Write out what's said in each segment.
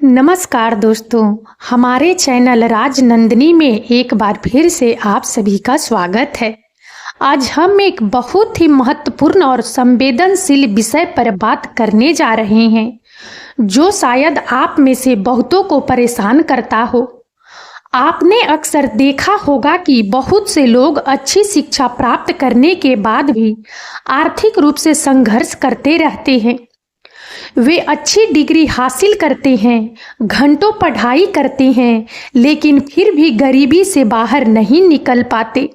नमस्कार दोस्तों, हमारे चैनल राजनंदिनी में एक बार फिर से आप सभी का स्वागत है। आज हम एक बहुत ही महत्वपूर्ण और संवेदनशील विषय पर बात करने जा रहे हैं, जो शायद आप में से बहुतों को परेशान करता हो। आपने अक्सर देखा होगा कि बहुत से लोग अच्छी शिक्षा प्राप्त करने के बाद भी आर्थिक रूप से संघर्ष करते रहते हैं। वे अच्छी डिग्री हासिल करते हैं, घंटों पढ़ाई करते हैं, लेकिन फिर भी गरीबी से बाहर नहीं निकल पाते।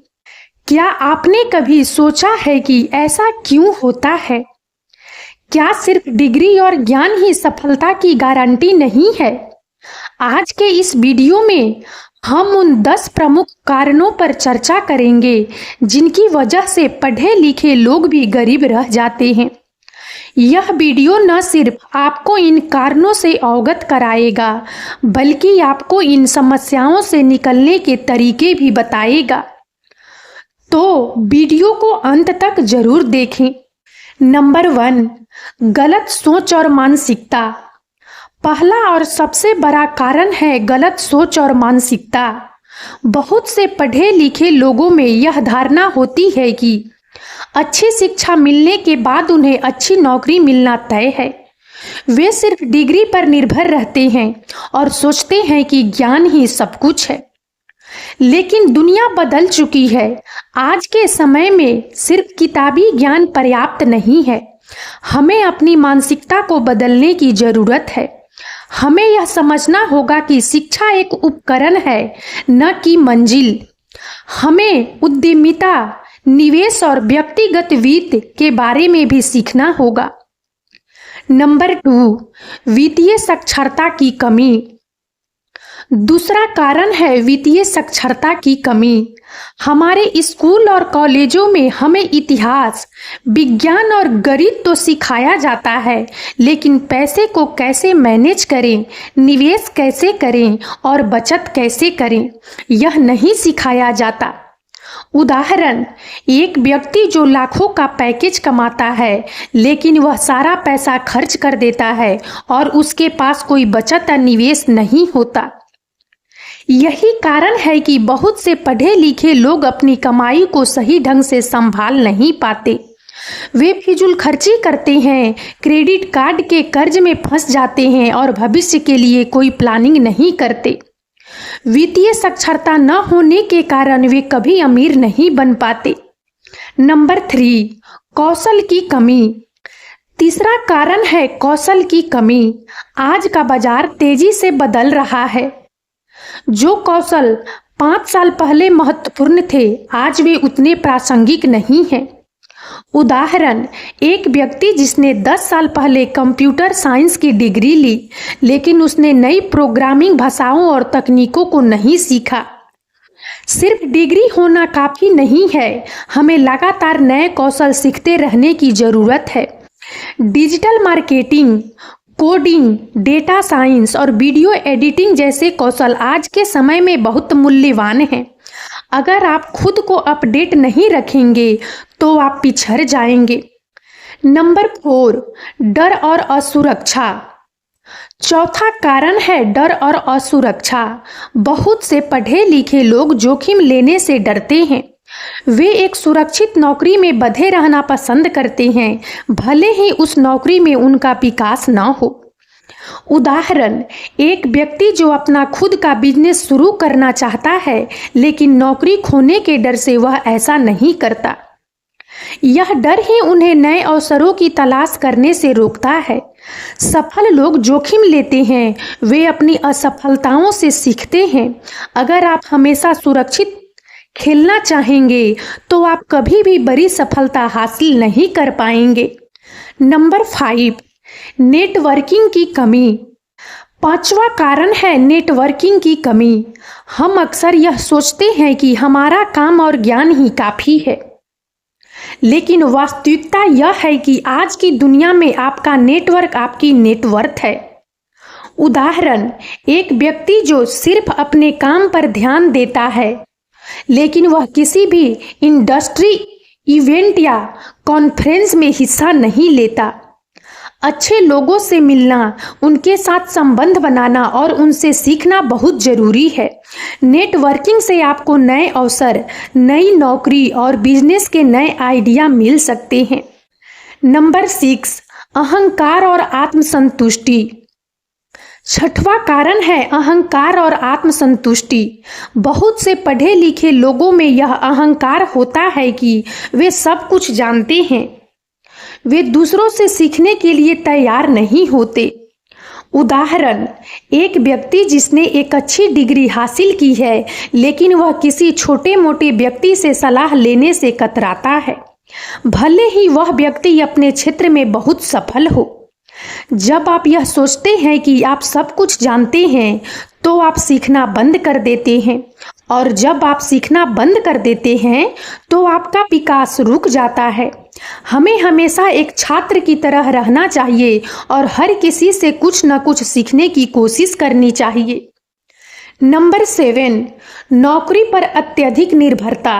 क्या आपने कभी सोचा है कि ऐसा क्यों होता है? क्या सिर्फ डिग्री और ज्ञान ही सफलता की गारंटी नहीं है? आज के इस वीडियो में हम उन 10 प्रमुख कारणों पर चर्चा करेंगे, जिनकी वजह से पढ़े लिखे लोग भी गरीब रह जाते हैं। यह वीडियो न सिर्फ आपको इन कारणों से अवगत कराएगा, बल्कि आपको इन समस्याओं से निकलने के तरीके भी बताएगा। तो वीडियो को अंत तक जरूर देखें। नंबर 1, गलत सोच और मानसिकता। पहला और सबसे बड़ा कारण है गलत सोच और मानसिकता। बहुत से पढ़े लिखे लोगों में यह धारणा होती है कि अच्छी शिक्षा मिलने के बाद उन्हें अच्छी नौकरी मिलना तय है। वे सिर्फ डिग्री पर निर्भर रहते हैं और सोचते हैं कि ज्ञान ही सब कुछ है। लेकिन दुनिया बदल चुकी है। आज के समय में सिर्फ किताबी ज्ञान पर्याप्त नहीं है। हमें अपनी मानसिकता को बदलने की जरूरत है। हमें यह समझना होगा कि शिक्षा एक उपकरण है, न कि मंजिल। हमें उद्यमिता, निवेश और व्यक्तिगत वित्त के बारे में भी सीखना होगा। नंबर 2, वित्तीय साक्षरता की कमी। दूसरा कारण है वित्तीय साक्षरता की कमी। हमारे स्कूल और कॉलेजों में हमें इतिहास, विज्ञान और गणित तो सिखाया जाता है, लेकिन पैसे को कैसे मैनेज करें, निवेश कैसे करें और बचत कैसे करें, यह नहीं सिखाया जाता। उदाहरण, एक व्यक्ति जो लाखों का पैकेज कमाता है, लेकिन वह सारा पैसा खर्च कर देता है और उसके पास कोई बचत या निवेश नहीं होता। यही कारण है कि बहुत से पढ़े लिखे लोग अपनी कमाई को सही ढंग से संभाल नहीं पाते। वे फिजूल खर्ची करते हैं, क्रेडिट कार्ड के कर्ज में फंस जाते हैं और भविष्य के लिए कोई प्लानिंग नहीं करते। वित्तीय साक्षरता न होने के कारण वे कभी अमीर नहीं बन पाते। नंबर 3, कौशल की कमी। तीसरा कारण है कौशल की कमी। आज का बाजार तेजी से बदल रहा है। जो कौशल 5 साल पहले महत्वपूर्ण थे, आज वे उतने प्रासंगिक नहीं हैं। उदाहरण, एक व्यक्ति जिसने 10 साल पहले कंप्यूटर साइंस की डिग्री ली, लेकिन उसने नई प्रोग्रामिंग भाषाओं और तकनीकों को नहीं सीखा। सिर्फ डिग्री होना काफी नहीं है, हमें लगातार नए कौशल सीखते रहने की जरूरत है। Digital marketing, coding, data science और वीडियो एडिटिंग जैसे कौशल आज के समय में बहुत मूल्यवान हैं। अगर आप खुद को अपडेट नहीं रखेंगे तो आप पिछड़ जाएंगे। नंबर 4, डर और असुरक्षा। चौथा कारण है डर और असुरक्षा। बहुत से पढ़े लिखे लोग जोखिम लेने से डरते हैं। वे एक सुरक्षित नौकरी में बंधे रहना पसंद करते हैं, भले ही उस नौकरी में उनका विकास न हो। उदाहरण, एक व्यक्ति जो अपना खुद का बिजनेस शुरू करना चाहता है, लेकिन नौकरी खोने के डर से वह ऐसा नहीं करता। यह डर ही उन्हें नए अवसरों की तलाश करने से रोकता है। सफल लोग जोखिम लेते हैं, वे अपनी असफलताओं से सीखते हैं। अगर आप हमेशा सुरक्षित खेलना चाहेंगे तो आप कभी भी बड़ी सफलता हासिल नहीं कर पाएंगे। नंबर 5, नेटवर्किंग की कमी। पांचवा कारण है नेटवर्किंग की कमी। हम अक्सर यह सोचते हैं कि हमारा काम और ज्ञान ही काफी है, लेकिन वास्तविकता यह है कि आज की दुनिया में आपका नेटवर्क आपकी नेटवर्थ है। उदाहरण, एक व्यक्ति जो सिर्फ अपने काम पर ध्यान देता है, लेकिन वह किसी भी इंडस्ट्री इवेंट या कॉन्फ्रेंस में हिस्सा नहीं लेता। अच्छे लोगों से मिलना, उनके साथ संबंध बनाना और उनसे सीखना बहुत जरूरी है। नेटवर्किंग से आपको नए अवसर, नई नौकरी और बिजनेस के नए आइडिया मिल सकते हैं। नंबर 6, अहंकार और आत्मसंतुष्टि। छठवां कारण है अहंकार और आत्मसंतुष्टि। बहुत से पढ़े लिखे लोगों में यह अहंकार होता है कि वे सब कुछ जानते हैं। वे दूसरों से सीखने के लिए तैयार नहीं होते। उदाहरण, एक व्यक्ति जिसने एक अच्छी डिग्री हासिल की है लेकिन वह किसी छोटे मोटे व्यक्ति से सलाह लेने से कतराता है, भले ही वह व्यक्ति अपने क्षेत्र में बहुत सफल हो। जब आप यह सोचते हैं कि आप सब कुछ जानते हैं तो आप सीखना बंद कर देते हैं, और जब आप सीखना बंद कर देते हैं तो आपका विकास रुक जाता है। हमें हमेशा एक छात्र की तरह रहना चाहिए और हर किसी से कुछ न कुछ सीखने की कोशिश करनी चाहिए। नंबर 7, नौकरी पर अत्यधिक निर्भरता।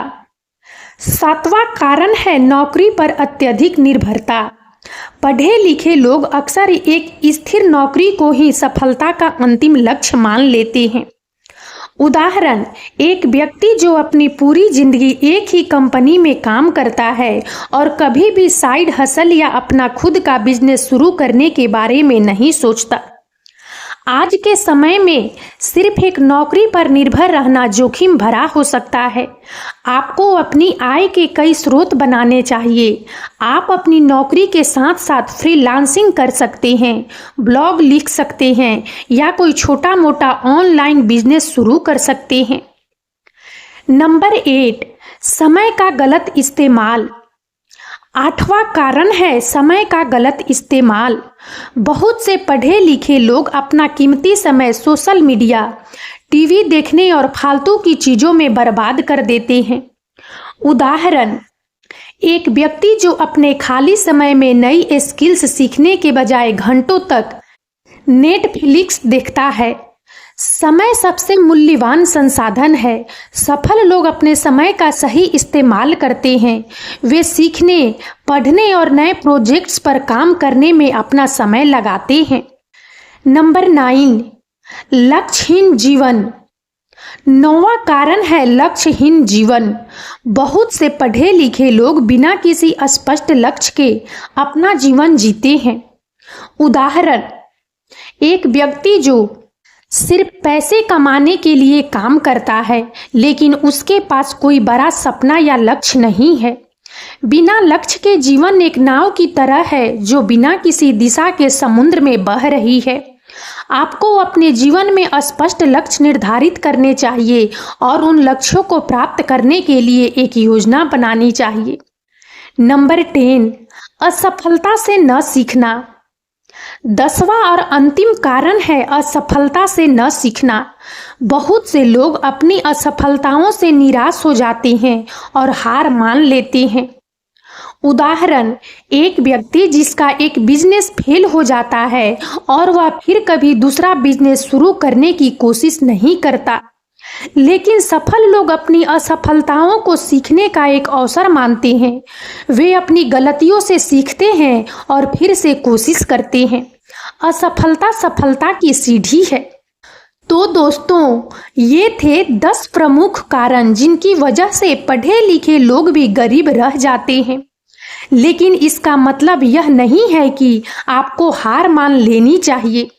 7वां कारण है नौकरी पर अत्यधिक निर्भरता। पढ़े लिखे लोग अक्सर एक स्थिर नौकरी को ही सफलता का अंतिम लक्ष्य मान लेते हैं। उदाहरण, एक व्यक्ति जो अपनी पूरी जिंदगी एक ही कंपनी में काम करता है और कभी भी साइड हसल या अपना खुद का बिजनेस शुरू करने के बारे में नहीं सोचता। आज के समय में सिर्फ एक नौकरी पर निर्भर रहना जोखिम भरा हो सकता है। आपको अपनी आय के कई स्रोत बनाने चाहिए। आप अपनी नौकरी के साथ साथ फ्रीलांसिंग कर सकते हैं, ब्लॉग लिख सकते हैं या कोई छोटा मोटा ऑनलाइन बिजनेस शुरू कर सकते हैं। नंबर 8, समय का गलत इस्तेमाल। 8वां कारण है समय का गलत इस्तेमाल। बहुत से पढ़े लिखे लोग अपना कीमती समय सोशल मीडिया, टीवी देखने और फालतू की चीजों में बर्बाद कर देते हैं। उदाहरण, एक व्यक्ति जो अपने खाली समय में नई स्किल्स सीखने के बजाय घंटों तक नेटफ्लिक्स देखता है। समय सबसे मूल्यवान संसाधन है। सफल लोग अपने समय का सही इस्तेमाल करते हैं। वे सीखने, पढ़ने और नए प्रोजेक्ट्स पर काम करने में अपना समय लगाते हैं। नंबर 9, लक्ष्यहीन जीवन। 9वां कारण है लक्ष्यहीन जीवन। बहुत से पढ़े लिखे लोग बिना किसी स्पष्ट लक्ष्य के अपना जीवन जीते हैं। उदाहरण, एक व्यक्ति जो सिर्फ पैसे कमाने के लिए काम करता है लेकिन उसके पास कोई बड़ा सपना या लक्ष्य नहीं है। बिना लक्ष्य के जीवन एक नाव की तरह है जो बिना किसी दिशा के समुद्र में बह रही है। आपको अपने जीवन में स्पष्ट लक्ष्य निर्धारित करने चाहिए और उन लक्ष्यों को प्राप्त करने के लिए एक योजना बनानी चाहिए। नंबर 10, असफलता से न सीखना। 10वां और अंतिम कारण है असफलता से न सीखना। बहुत से लोग अपनी असफलताओं से निराश हो जाते हैं और हार मान लेते हैं। उदाहरण, एक व्यक्ति जिसका एक बिजनेस फेल हो जाता है और वह फिर कभी दूसरा बिजनेस शुरू करने की कोशिश नहीं करता। लेकिन सफल लोग अपनी असफलताओं को सीखने का एक अवसर मानते हैं। वे अपनी गलतियों से सीखते हैं और फिर से कोशिश करते हैं। असफलता सफलता की सीढ़ी है। तो दोस्तों, ये थे 10 प्रमुख कारण जिनकी वजह से पढ़े लिखे लोग भी गरीब रह जाते हैं। लेकिन इसका मतलब यह नहीं है कि आपको हार मान लेनी चाहिए।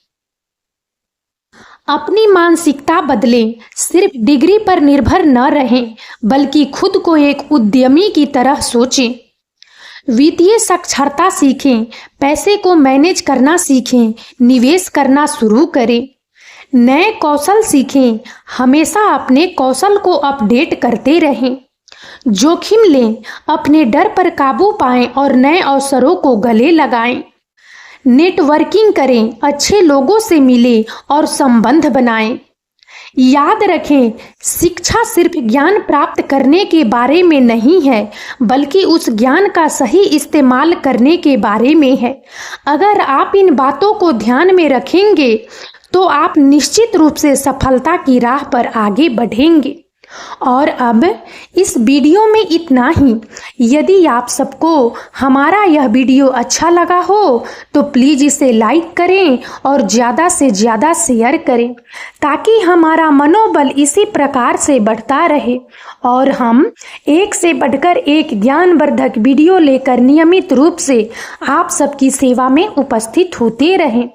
अपनी मानसिकता बदलें, सिर्फ डिग्री पर निर्भर न रहें, बल्कि खुद को एक उद्यमी की तरह सोचें। वित्तीय साक्षरता सीखें, पैसे को मैनेज करना सीखें, निवेश करना शुरू करें, नए कौशल सीखें, हमेशा अपने कौशल को अपडेट करते रहें, जोखिम लें, अपने डर पर काबू पाएं और नए अवसरों को गले लगाएं। नेटवर्किंग करें, अच्छे लोगों से मिलें और संबंध बनाएं। याद रखें, शिक्षा सिर्फ ज्ञान प्राप्त करने के बारे में नहीं है, बल्कि उस ज्ञान का सही इस्तेमाल करने के बारे में है। अगर आप इन बातों को ध्यान में रखेंगे तो आप निश्चित रूप से सफलता की राह पर आगे बढ़ेंगे। और अब इस वीडियो में इतना ही। यदि आप सबको हमारा यह वीडियो अच्छा लगा हो तो प्लीज़ इसे लाइक करें और ज़्यादा से ज़्यादा शेयर करें, ताकि हमारा मनोबल इसी प्रकार से बढ़ता रहे और हम एक से बढ़कर एक ज्ञानवर्धक वीडियो लेकर नियमित रूप से आप सबकी सेवा में उपस्थित होते रहें।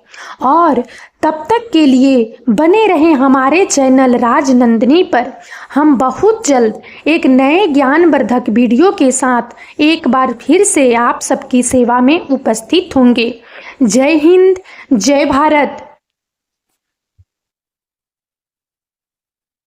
और तब तक के लिए बने रहें हमारे चैनल राजनंदिनी पर। हम बहुत जल्द एक नए ज्ञानवर्धक वीडियो के साथ एक बार फिर से आप सबकी सेवा में उपस्थित होंगे। जय हिंद, जय भारत।